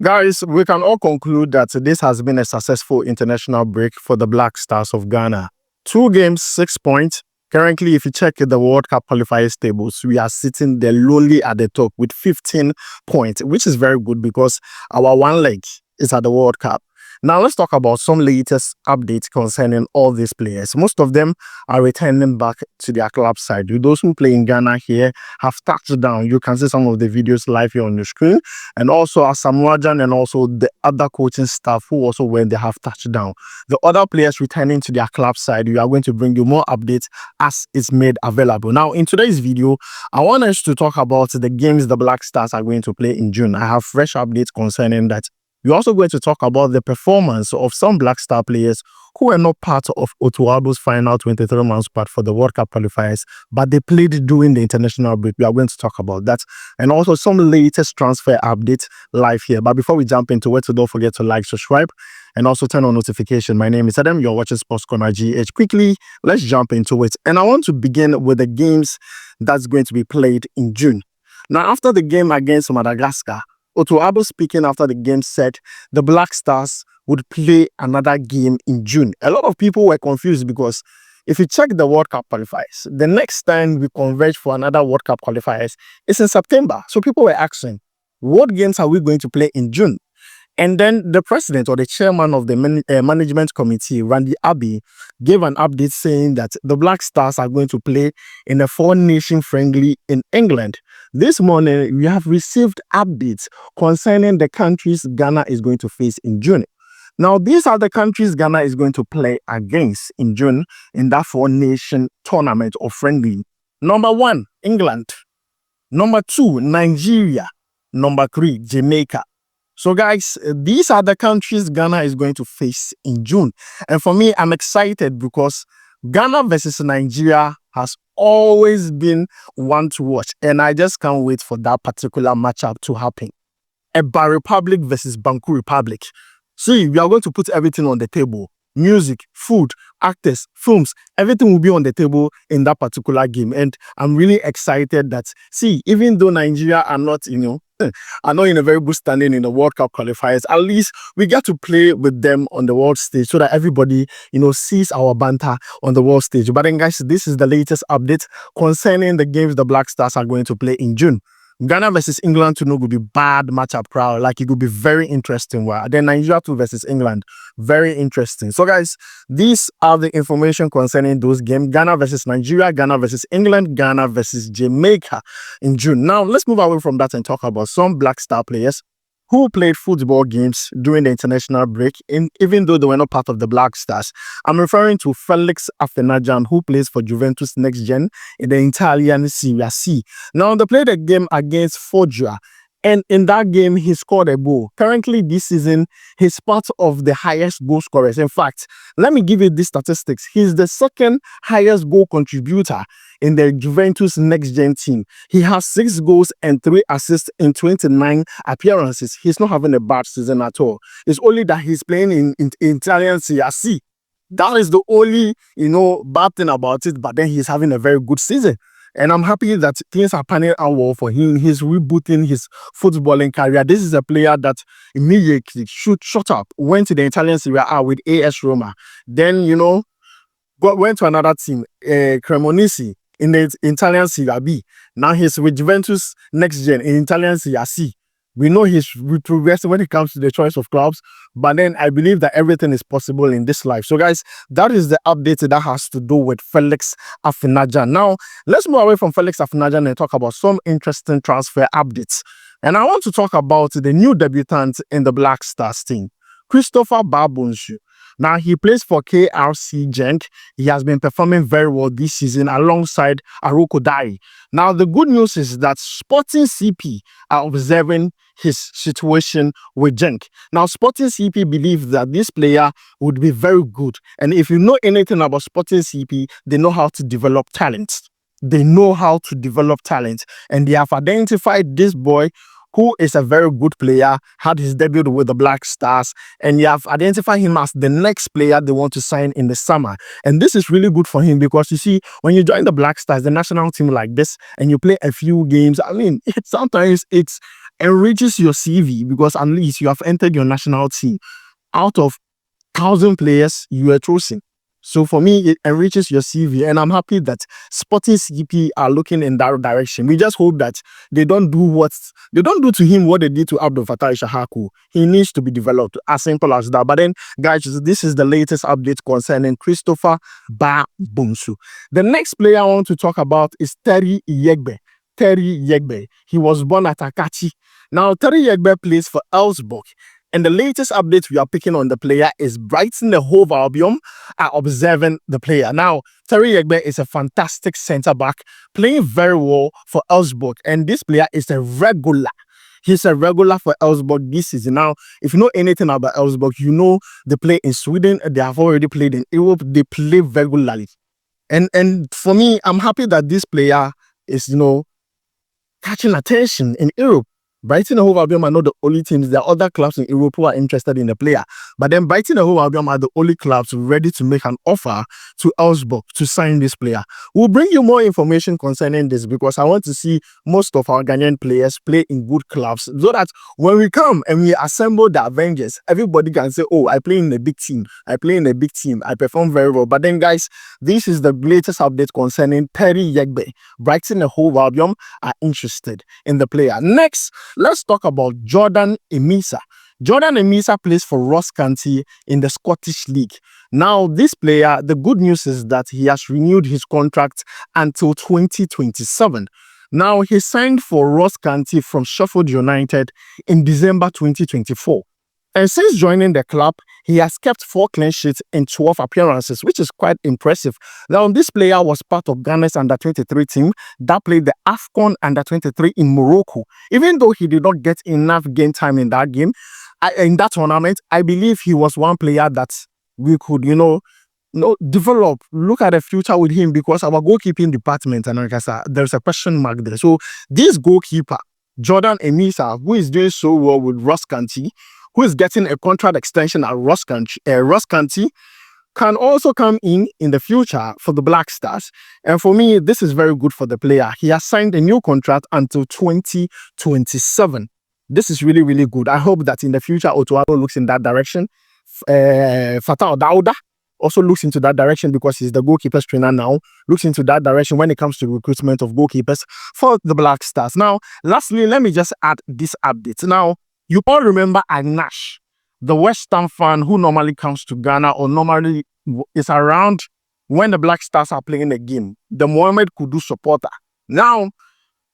Guys, we can all conclude that this has been a successful international break for the Black Stars of Ghana. 2 games, 6 points. Currently, if you check the World Cup qualifiers tables, we are sitting there lowly at the top with 15 points, which is very good because our one leg is at the World Cup. Now, let's talk about some latest updates concerning all these players. Most of them are returning back to their club side. Those who play in Ghana here have touched down. You can see some of the videos live here on the screen. And also Asam Rajan and also the other coaching staff who also when they have touched down. The other players returning to their club side, we are going to bring you more updates as it's made available. Now, in today's video, I want us to talk about the games the Black Stars are going to play in June. I have fresh updates concerning that. We're also going to talk about the performance of some Black Star players who were not part of Otuabo's final 23-man squad for the World Cup qualifiers, but they played during the international break. We are going to talk about that. And also some latest transfer updates live here. But before we jump into it, so don't forget to like, subscribe, and also turn on notification. My name is Adam. You're watching SportsCornerGH. Quickly, let's jump into it. And I want to begin with the games that's going to be played in June. Now, after the game against Madagascar, Otuabo speaking after the game said the Black Stars would play another game in June. A lot of people were confused because if you check the World Cup qualifiers, the next time we converge for another World Cup qualifiers is in September. So people were asking, what games are we going to play in June? And then the president or the chairman of the management committee, Randy Abbey, gave an update saying that the Black Stars are going to play in a four-nation friendly in England. This morning, we have received updates concerning the countries Ghana is going to face in June. Now, these are the countries Ghana is going to play against in June in that four-nation tournament or friendly. Number 1, England. Number 2, Nigeria. Number 3, Jamaica. So guys, these are the countries Ghana is going to face in June. And for me, I'm excited because Ghana versus Nigeria has always been one to watch. And I just can't wait for that particular matchup to happen. Eba Republic versus Banku Republic. See, we are going to put everything on the table. Music, food, actors, films, everything will be on the table in that particular game. And I'm really excited that, see, even though Nigeria are not, are not in a very good standing in the World Cup qualifiers, at least we get to play with them on the world stage so that everybody, sees our banter on the world stage. But then, guys, this is the latest update concerning the games the Black Stars are going to play in June. Ghana versus England to know will be bad matchup crowd. Like it will be very interesting. Then Nigeria 2 versus England. Very interesting. So guys, these are the information concerning those games. Ghana versus Nigeria, Ghana versus England, Ghana versus Jamaica in June. Now let's move away from that and talk about some Black Star players who played football games during the international break, even though they were not part of the Black Stars. I'm referring to Felix Afena, who plays for Juventus Next Gen in the Italian Serie C. Now, they played a game against Foggia, and in that game, he scored a goal. Currently, this season, he's part of the highest goal scorers. In fact, let me give you these statistics. He's the second highest goal contributor in the Juventus Next Gen team. He has 6 goals and 3 assists in 29 appearances. He's not having a bad season at all. It's only that he's playing in Italian Serie C. That is the only, bad thing about it, but then he's having a very good season. And I'm happy that things are panning out well for him. He's rebooting his footballing career. This is a player that immediately shot up, went to the Italian Serie A with AS Roma. Then, went to another team, Cremonese, in the Italian Serie B. Now he's with Juventus Next Gen in Italian Serie C. We know he's progressing when it comes to the choice of clubs, but then I believe that everything is possible in this life. So guys, that is the update that has to do with Felix Afena. Now, let's move away from Felix Afena and talk about some interesting transfer updates. And I want to talk about the new debutant in the Black Stars team, Christopher Bonsu. Now, he plays for KRC Genk. He has been performing very well this season alongside Aroko Dai. Now, the good news is that Sporting CP are observing his situation with Genk. Now, Sporting CP believe that this player would be very good. And if you know anything about Sporting CP, they know how to develop talent. They know how to develop talent. And they have identified this boy who is a very good player, had his debut with the Black Stars, and you have identified him as the next player they want to sign in the summer. And this is really good for him because, you see, when you join the Black Stars, the national team like this, and you play a few games, sometimes it's enriches your CV because at least you have entered your national team. Out of 1,000 players, you were chosen. So for me, it enriches your CV, and I'm happy that Sporting CP are looking in that direction. We just hope that they don't do to him what they did to Abdul Fattah Shahaku. He needs to be developed, as simple as that. But then, guys, this is the latest update concerning Christopher Baah Bonsu. The next player I want to talk about is Terry Yegbe. Terry Yegbe. He was born at Akachi. Now, Terry Yegbe plays for Elfsborg. And the latest update we are picking on the player is Brighton the Hove Albion are observing the player. Now, Terry Yegbe is a fantastic centre-back, playing very well for Elfsborg. And this player is a regular. He's a regular for Elfsborg this season. Now, if you know anything about Elfsborg, you know they play in Sweden. They have already played in Europe. They play regularly. And for me, I'm happy that this player is, catching attention in Europe. Brighton and Hove Albion are not the only teams. There are other clubs in Europe who are interested in the player. But then Brighton and Hove Albion are the only clubs ready to make an offer to Elfsborg to sign this player. We'll bring you more information concerning this because I want to see most of our Ghanaian players play in good clubs so that when we come and we assemble the Avengers, everybody can say, oh, I play in a big team. I play in a big team. I perform very well. But then, guys, this is the latest update concerning Terry Yegbe. Brighton and Hove Albion are interested in the player. Next, let's talk about Jordan Emisa. Jordan Emisa plays for Ross County in the Scottish League. Now, this player, the good news is that he has renewed his contract until 2027. Now, he signed for Ross County from Sheffield United in December 2024. And since joining the club, he has kept 4 clean sheets in 12 appearances, which is quite impressive. Now, this player was part of Ghana's under-23 team that played the AFCON under-23 in Morocco. Even though he did not get enough game time in that game, in that tournament, I believe he was one player that we could, develop, look at the future with him because our goalkeeping department, and like I said, there's a question mark there. So this goalkeeper, Jordan Emisa, who is doing so well with Ross County, who is getting a contract extension at Ross County, can also come in the future for the Black Stars. And for me, this is very good for the player. He has signed a new contract until 2027. This is really, really good. I hope that in the future, Otuado looks in that direction. Fatah Dauda also looks into that direction because he's the goalkeepers trainer now, looks into that direction when it comes to recruitment of goalkeepers for the Black Stars. Now, lastly, let me just add this update. Now, you all remember Agnash, the West Ham fan who normally comes to Ghana or normally is around when the Black Stars are playing a game, the Mohamed Kudu supporter. Now,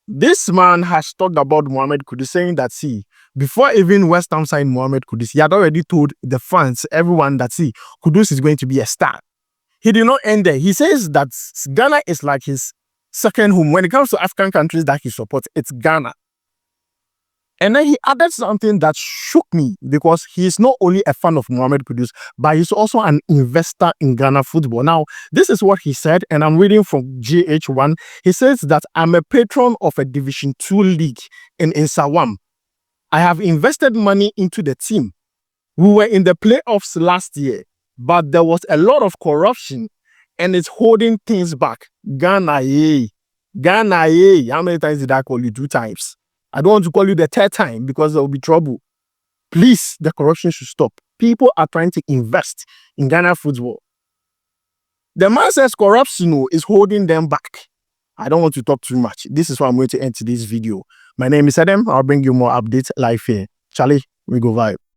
this man has talked about Mohamed Kudus, saying that, see, before even West Ham signed Mohamed Kudus, he had already told the fans, everyone, that, see, Kudus is going to be a star. He did not end there. He says that Ghana is like his second home. When it comes to African countries that he supports, it's Ghana. And then he added something that shook me because he is not only a fan of Mohamed Kudus, but he's also an investor in Ghana football. Now, this is what he said, and I'm reading from GH1. He says that I'm a patron of a Division 2 league in Sawam. I have invested money into the team. We were in the playoffs last year, but there was a lot of corruption and it's holding things back. Ghana, yay. Ghana, yay. How many times did I call you? 2 times. I don't want to call you the 3rd time because there will be trouble. Please, the corruption should stop. People are trying to invest in Ghana football. The man says corruption is holding them back. I don't want to talk too much. This is why I'm going to end this video. My name is Adam. I'll bring you more updates live here. Charlie, we go vibe.